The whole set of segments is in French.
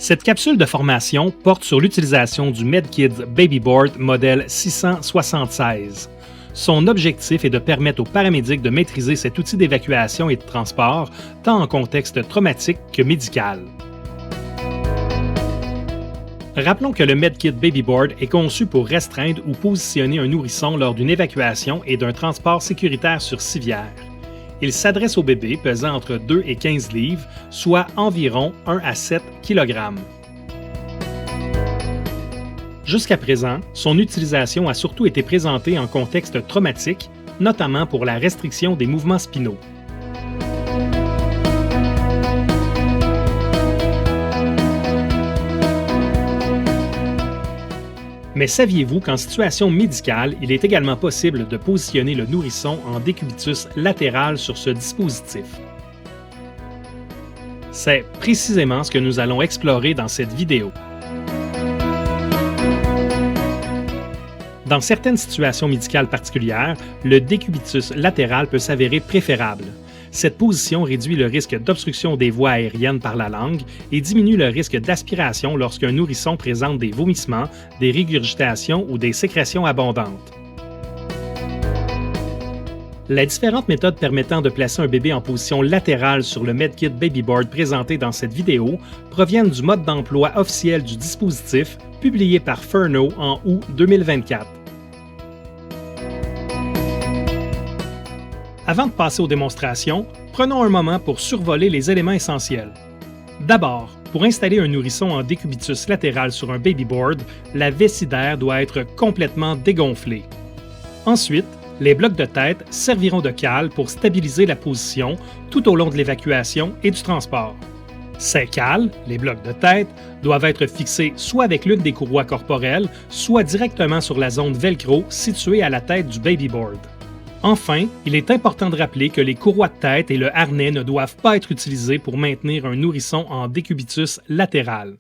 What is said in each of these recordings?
Cette capsule de formation porte sur l'utilisation du MedKids Babyboard modèle 676. Son objectif est de permettre aux paramédics de maîtriser cet outil d'évacuation et de transport, tant en contexte traumatique que médical. Rappelons que le MedKit Babyboard est conçu pour restreindre ou positionner un nourrisson lors d'une évacuation et d'un transport sécuritaire sur civière. Il s'adresse aux bébés pesant entre 2 et 15 livres, soit environ 1 à 7 kg. Jusqu'à présent, son utilisation a surtout été présentée en contexte traumatique, notamment pour la restriction des mouvements spinaux. Mais saviez-vous qu'en situation médicale, il est également possible de positionner le nourrisson en décubitus latéral sur ce dispositif? C'est précisément ce que nous allons explorer dans cette vidéo. Dans certaines situations médicales particulières, le décubitus latéral peut s'avérer préférable. Cette position réduit le risque d'obstruction des voies aériennes par la langue et diminue le risque d'aspiration lorsqu'un nourrisson présente des vomissements, des régurgitations ou des sécrétions abondantes. Les différentes méthodes permettant de placer un bébé en position latérale sur le MedKit Babyboard présenté dans cette vidéo proviennent du mode d'emploi officiel du dispositif, publié par Furneaux en août 2024. Avant de passer aux démonstrations, prenons un moment pour survoler les éléments essentiels. D'abord, pour installer un nourrisson en décubitus latéral sur un babyboard, la vessie d'air doit être complètement dégonflée. Ensuite, les blocs de tête serviront de cale pour stabiliser la position tout au long de l'évacuation et du transport. Ces cales, les blocs de tête, doivent être fixés soit avec l'une des courroies corporelles, soit directement sur la zone velcro située à la tête du babyboard. Enfin, il est important de rappeler que les courroies de tête et le harnais ne doivent pas être utilisés pour maintenir un nourrisson en décubitus latéral.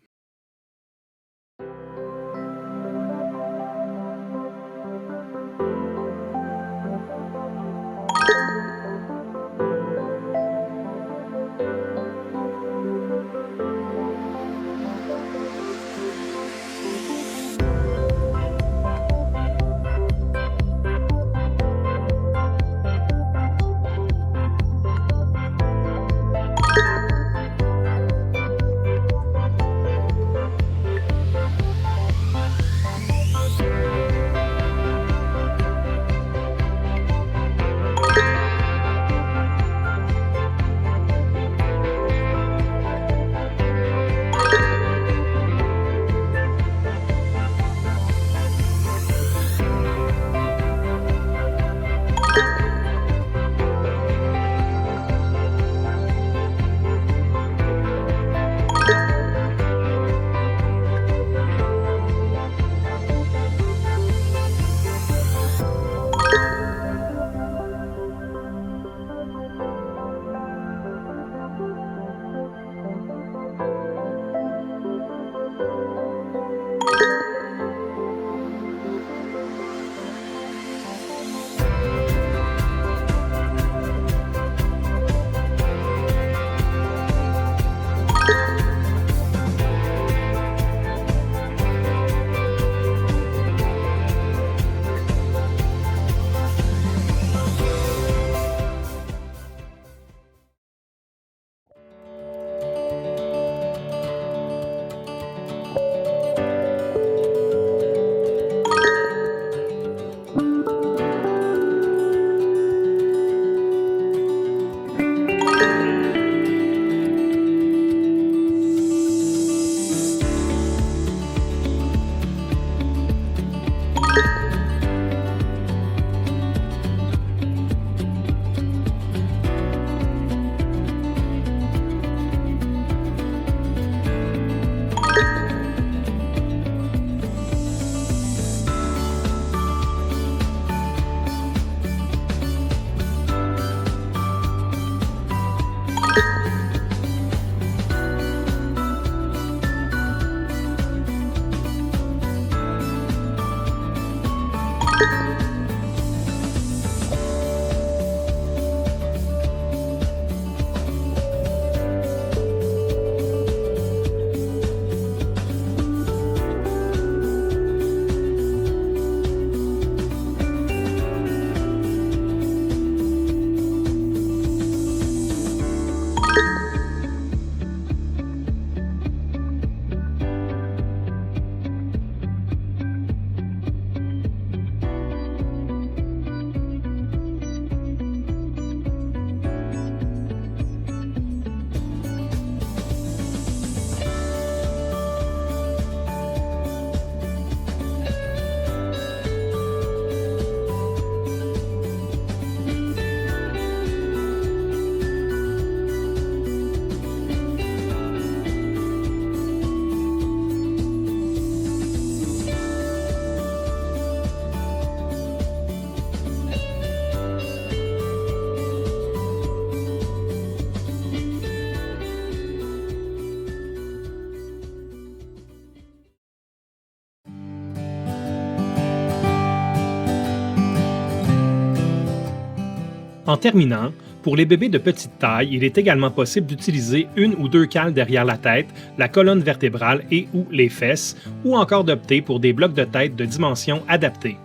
En terminant, pour les bébés de petite taille, il est également possible d'utiliser une ou deux cales derrière la tête, la colonne vertébrale et ou les fesses, ou encore d'opter pour des blocs de tête de dimension adaptées.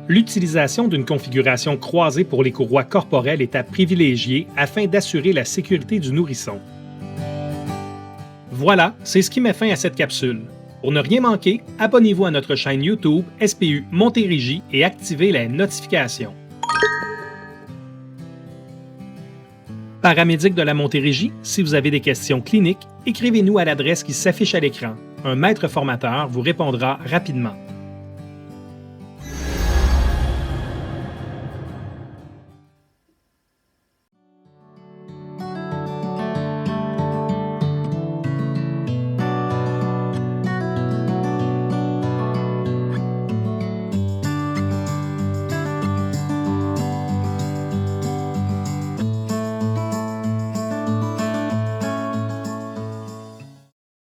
L'utilisation d'une configuration croisée pour les courroies corporelles est à privilégier afin d'assurer la sécurité du nourrisson. Voilà, c'est ce qui met fin à cette capsule. Pour ne rien manquer, abonnez-vous à notre chaîne YouTube SPU Montérégie et activez les notifications. Paramédic de la Montérégie, si vous avez des questions cliniques, écrivez-nous à l'adresse qui s'affiche à l'écran. Un maître formateur vous répondra rapidement.